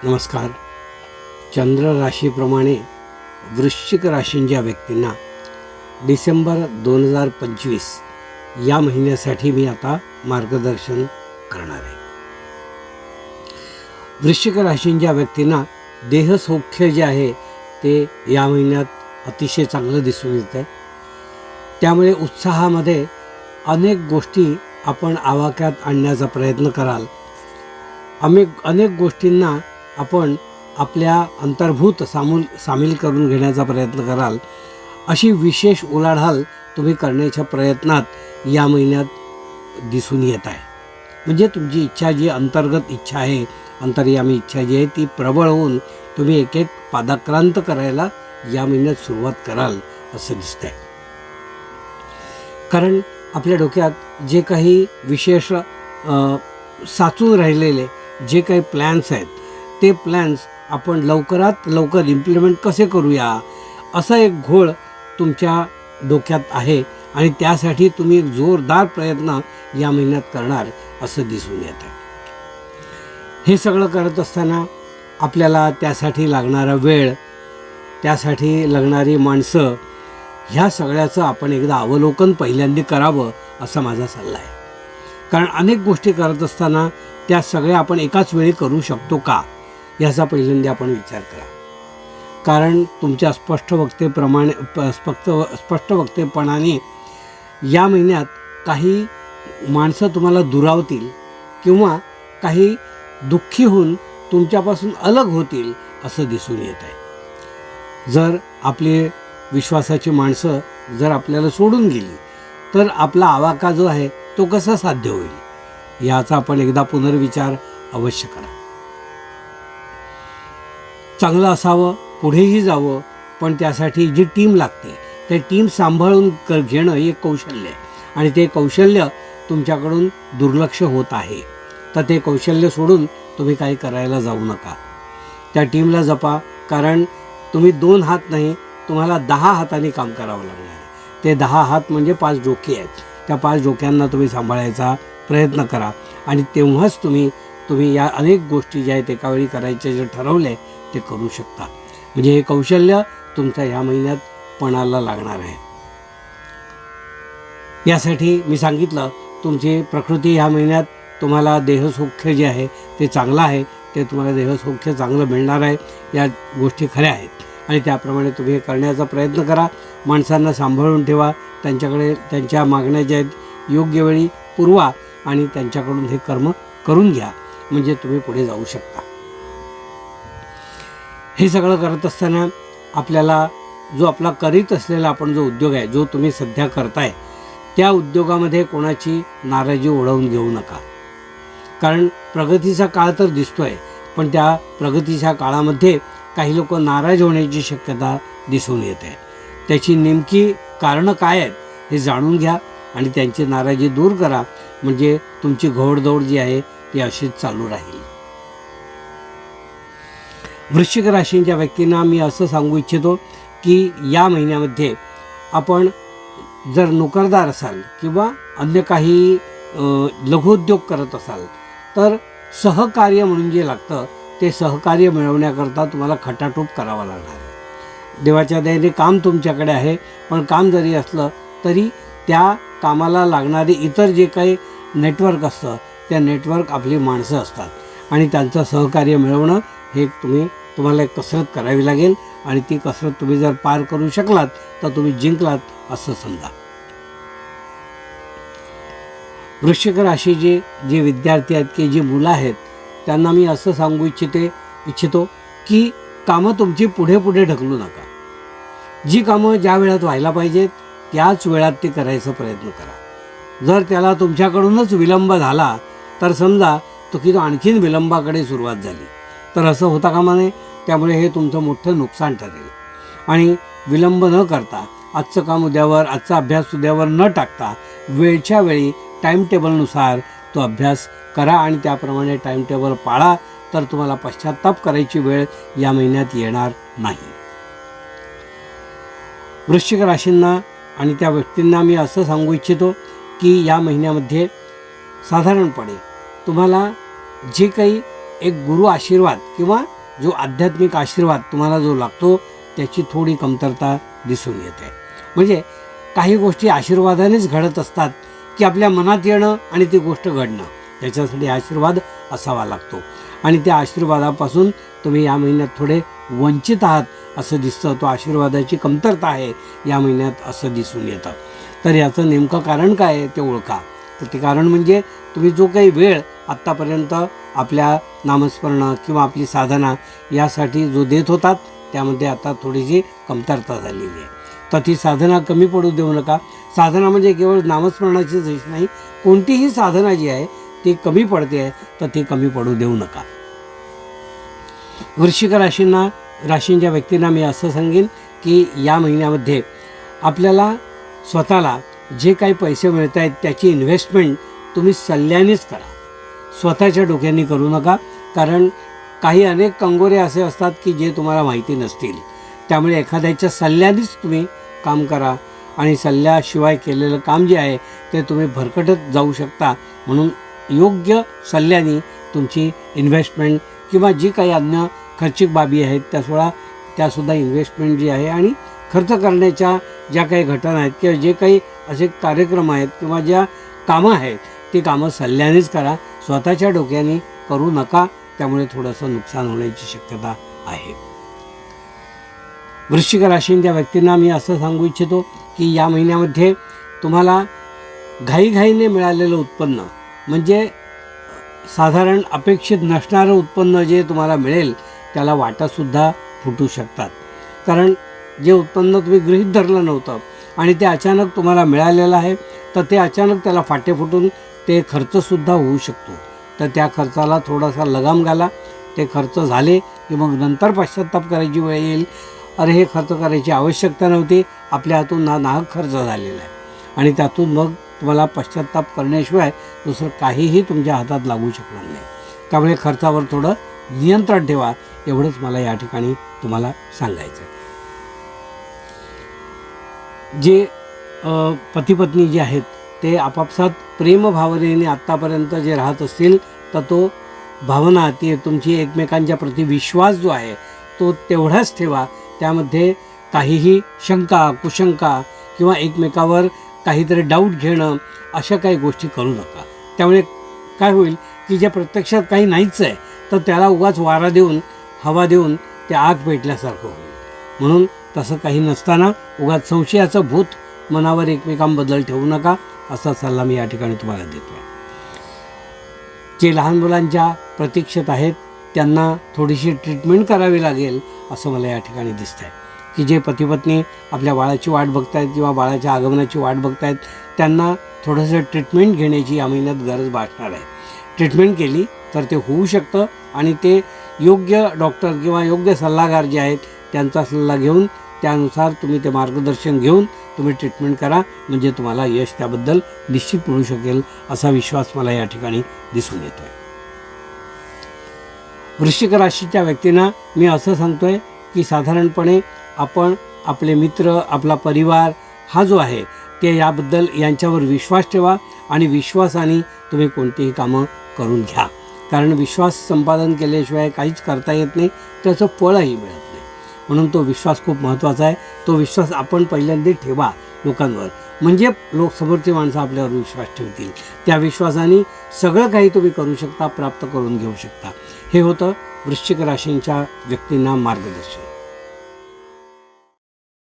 नमस्कार. चंद्र राशीप्रमाणे वृश्चिक राशींच्या व्यक्तींना डिसेंबर 2025 या महिन्यासाठी मी आता मार्गदर्शन करणार आहे. वृश्चिक राशींच्या व्यक्तींना देहसौख्य जे आहे ते या महिन्यात अतिशय चांगलं दिसून येत आहे. त्यामुळे उत्साहामध्ये अनेक गोष्टी आपण आवाक्यात आणण्याचा प्रयत्न कराल. अनेक गोष्टींना आपण आपल्या अंतर्भूत सामील करून घेण्याचा प्रयत्न कराल. अशी विशेष उलाढाल तुम्ही करण्याच्या प्रयत्नात या महिन्यात दिसून येत आहे. म्हणजे तुमची इच्छा जी अंतर्गत इच्छा आहे, अंतर्यामी इच्छा जी आहे ती प्रबळ होऊन तुम्ही एक एक पादाक्रांत करायला या महिन्यात सुरुवात कराल असं दिसतंय. कारण आपल्या डोक्यात जे काही विशेष साचून राहिलेले जे काही प्लॅन्स आहेत ते प्लॅन्स आपण लवकरात लवकर इम्प्लिमेंट कसे करूया असा एक घोळ तुमच्या डोक्यात आहे आणि त्यासाठी तुम्ही एक जोरदार प्रयत्न या महिन्यात करणार असं दिसून येत आहे. हे सगळं करत असताना आपल्याला त्यासाठी लागणारा वेळ, त्यासाठी लागणारी माणसं, ह्या सगळ्याचं आपण एकदा अवलोकन पहिल्यांदा करावं असा माझा सल्ला आहे. कारण अनेक गोष्टी करत असताना त्या सगळ्या आपण एकाच वेळी करू शकतो का याचा पहिल्यांदा आपण विचार करा. कारण तुमच्या स्पष्ट वक्तेपणाने या महिन्यात काही माणसं तुम्हाला दुरावतील किंवा काही दुःखी होऊन तुमच्यापासून अलग होतील असं दिसून येत आहे. जर आपली विश्वासाची माणसं जर आपल्याला सोडून गेली तर आपला आवाका जो आहे तो कसा साध्य होईल याचा आपण एकदा पुनर्विचार अवश्य करा. चांगलं असावं, पुढेही जावं, पण त्यासाठी जी टीम लागते ते टीम सांभाळून घेणं हे कौशल्य आहे आणि ते कौशल्य तुमच्याकडून दुर्लक्ष होत आहे. तर ते कौशल्य सोडून तुम्ही काही करायला जाऊ नका. त्या टीमला जपा. कारण तुम्ही 2 हात नाही, तुम्हाला 10 हातांनी काम करावं लागणार आहे. ते 10 हात म्हणजे 5 डोके आहेत. त्या 5 डोक्यांना तुम्ही सांभाळायचा प्रयत्न करा आणि तेव्हाच तुम्ही या अनेक गोष्टी ज्या आहेत एकावेळी करायचे जे ठरवले ते करू शकता. म्हणजे हे कौशल्य तुमच्या ह्या महिन्यात पणाला लागणार आहे. यासाठी मी सांगितलं तुमची प्रकृती ह्या महिन्यात तुम्हाला देहसौख्य जे आहे ते चांगलं आहे. ते तुम्हाला देहसौख्य चांगलं मिळणार आहे. या गोष्टी खऱ्या आहेत आणि त्याप्रमाणे तुम्ही हे करण्याचा प्रयत्न करा. माणसांना सांभाळून ठेवा. त्यांच्याकडे त्यांच्या मागण्या ज्या आहेत योग्य वेळी पुरवा आणि त्यांच्याकडून हे कर्म करून घ्या. म्हणजे तुम्ही पुढे जाऊ शकता. हे सगळं करत असताना आपल्याला जो आपला करीत असलेला आपण जो उद्योग आहे, जो तुम्ही सध्या करताय, त्या उद्योगामध्ये कोणाची नाराजी ओढवून घेऊ नका. कारण प्रगतीचा काळ तर दिसतोय, पण त्या प्रगतीच्या काळामध्ये काही लोक नाराज होण्याची शक्यता दिसून येते. त्याची नेमकी कारणं काय आहेत हे जाणून घ्या आणि त्यांची नाराजी दूर करा. म्हणजे तुमची घोडदौड जी आहे ती अशीच चालू राहील. वृश्चिक राशींच्या व्यक्तींना मी असं सांगू इच्छितो की या महिन्यामध्ये आपण जर नोकरदार असाल किंवा अन्य काही लघुउद्योग करत असाल तर सहकार्य म्हणून जे लागतं ते सहकार्य मिळवण्याकरता तुम्हाला खटाटोप करावा लागणार आहे. देवाच्या दयेने काम तुमच्याकडे आहे, पण काम जरी असलं तरी त्या कामाला लागणारे इतर जे काही नेटवर्क असतं त्या नेटवर्क आपली माणसं असतात आणि त्यांचं सहकार्य मिळवणं हे तुम्हाला एक कसरत करावी लागेल आणि ती कसरत तुम्ही जर पार करू शकलात तर तुम्ही जिंकलात असं समजा. वृश्चिक राशीचे जे विद्यार्थी आहेत की जी मुलं आहेत त्यांना मी असं सांगू इच्छितो की कामं तुमची पुढे ढकलू नका. जी कामं ज्या वेळात व्हायला पाहिजेत त्याच वेळात ते करायचा प्रयत्न करा. जर त्याला तुमच्याकडूनच विलंब झाला तर समजा तो आणखीन विलंबाकडे सुरुवात झाली तर असं होता कामा नये. त्यामुळे हे तुमचं मोठं नुकसान ठरेल. आणि विलंब न करता आजचं काम उद्यावर, आजचा अभ्यास उद्यावर न टाकता वेळच्या वेळी टाईमटेबलनुसार तो अभ्यास करा आणि त्याप्रमाणे टाईमटेबल पाळा. तर तुम्हाला पश्चात्ताप करायची वेळ या महिन्यात येणार नाही. वृश्चिक राशींना आणि त्या व्यक्तींना मी असं सांगू इच्छितो की या महिन्यामध्ये साधारणपणे तुम्हाला जे काही एक गुरु आशीर्वाद किंवा जो आध्यात्मिक आशीर्वाद तुम्हाला जो लागतो त्याची थोडी कमतरता दिसून येते. म्हणजे काही गोष्टी आशीर्वादानेच घडत असतात की आपल्या मनात येणं आणि ती गोष्ट घडणं, त्याच्यासाठी आशीर्वाद असावा लागतो. आणि त्या आशीर्वादापासून तुम्ही या महिन्यात थोडे वंचित आहात असं दिसतं. तो आशीर्वादाची कमतरता आहे या महिन्यात असं दिसून येतं. तर याचं नेमकं कारण काय आहे ते ओळखा. तर ते कारण म्हणजे तुम्ही जो काही वेळ आत्तापर्यंत आपल्या नामस्मरण किंवा आपली साधना यासाठी जो देत होतात त्यामध्ये आता थोडीशी कमतरता झालेली आहे. तर ती साधना कमी पडू देऊ नका. साधना म्हणजे केवळ नामस्मरणाचीच नाही, कोणतीही साधना जी आहे ती कमी पडते आहे तर ती कमी पडू देऊ नका. वृश्चिक राशींच्या व्यक्तींना मी असं सांगेन की या महिन्यामध्ये आपल्याला स्वतःला जे काही पैसे मिळत आहेत त्याची इन्व्हेस्टमेंट तुम्ही सल्ल्यानेच करा, स्वतःच्या डोक्याने करू नका. कारण काही अनेक कंगोरे असे असतात की जे तुम्हाला माहिती नसतील. त्यामुळे एखाद्याच्या सल्ल्यानेच तुम्ही काम करा आणि सल्ल्याशिवाय केलेलं काम जे आहे ते तुम्ही भरकटत जाऊ शकता. म्हणून योग्य सल्ल्याने तुमची इन्व्हेस्टमेंट किंवा जी काही अन्य खर्चिक बाबी आहेत त्यासुद्धा इन्व्हेस्टमेंट जी आहे आणि खर्च करण्याच्या ज्या काही घटना आहेत किंवा जे काही असे कार्यक्रम आहेत किंवा ज्या कामं आहेत ती कामं सल्ल्यानेच करा, स्वतःच्या डोक्याने करू नका. त्यामुळे थोडंसं नुकसान होण्याची शक्यता आहे. वृश्चिक राशींच्या व्यक्तींना मी असं सांगू इच्छितो की या महिन्यामध्ये तुम्हाला घाईघाईने मिळालेलं उत्पन्न म्हणजे साधारण अपेक्षित नसणारं उत्पन्न जे तुम्हाला मिळेल त्याला वाटासुद्धा फुटू शकतात. कारण जे उत्पन्न तुम्ही गृहीत धरलं नव्हतं आणि ते अचानक तुम्हाला मिळालेलं आहे तर ते अचानक त्याला फाटे फुटून ते खर्चसुद्धा होऊ शकतो. तर त्या खर्चाला थोडासा लगाम घाला. ते खर्च झाले की मग नंतर पश्चात्ताप करायची वेळ येईल, अरे हे खर्च करायची आवश्यकता नव्हती, आपल्या हातून नाहक खर्च झालेला आहे. आणि त्यातून मग तुम्हाला पश्चात्ताप करण्याशिवाय दुसरं काहीही तुमच्या हातात लागू शकणार नाही. त्यामुळे खर्चावर थोडं नियंत्रण ठेवा, एवढंच मला या ठिकाणी तुम्हाला सांगायचं आहे. जे पती पत्नी जे आहेत ते आपापसात प्रेमभावनेने आत्तापर्यंत जे राहत असतील तर तो भावना ती तुमची एकमेकांच्या प्रति विश्वास जो आहे तो तेवढाच ठेवा. त्यामध्ये काहीही शंका कुशंका किंवा एकमेकावर काहीतरी डाऊट घेणं अशा काही गोष्टी करू नका. त्यामुळे काय होईल की जे प्रत्यक्षात काही नाहीच आहे तर त्याला उगाच वारा देऊन हवा देऊन ते आग पेटल्यासारखं होईल. म्हणून तसं काही नसताना उगाच संशयाचं भूत मनावर एकमेकांबद्दल ठेवू नका असा सल्ला मी या ठिकाणी तुम्हाला देतो आहे. जे लहान मुलांच्या प्रतीक्षेत आहेत त्यांना थोडीशी ट्रीटमेंट करावी लागेल असं मला या ठिकाणी दिसतं आहे. की जे पती पत्नी आपल्या बाळाची वाट बघतायत किंवा बाळाच्या आगमनाची वाट बघतायत त्यांना थोडंसं ट्रीटमेंट घेण्याची या महिन्यात गरज भासणार आहे. ट्रीटमेंट केली तर ते होऊ शकतं आणि ते योग्य डॉक्टर किंवा योग्य सल्लागार जे आहेत त्यांचा सल्ला घेऊन त्यानुसार तुम्ही ते मार्गदर्शन घेऊन तुम्ही ट्रीटमेंट करा. म्हणजे तुम्हाला यश त्याबद्दल निश्चित मिळू शकेल असा विश्वास मला या ठिकाणी दिसून येतो आहे. वृश्चिक राशीच्या व्यक्तींना मी असं सांगतो आहे की साधारणपणे आपण आपले मित्र आपला परिवार हा जो आहे ते याबद्दल यांच्यावर विश्वास ठेवा आणि विश्वासाने तुम्ही कोणतीही कामं करून घ्या. कारण विश्वास संपादन केल्याशिवाय काहीच करता येत नाही, त्याचं फळही मिळत नाही. म्हणून तो विश्वास खूप महत्त्वाचा आहे. तो विश्वास आपण पहिल्यांदा ठेवा लोकांवर, म्हणजे समोरची माणसं आपल्यावर विश्वास ठेवतील. त्या विश्वासाने सगळं काही तुम्ही करू शकता, प्राप्त करून घेऊ शकता. हे होतं वृश्चिक राशींच्या व्यक्तींना मार्गदर्शन.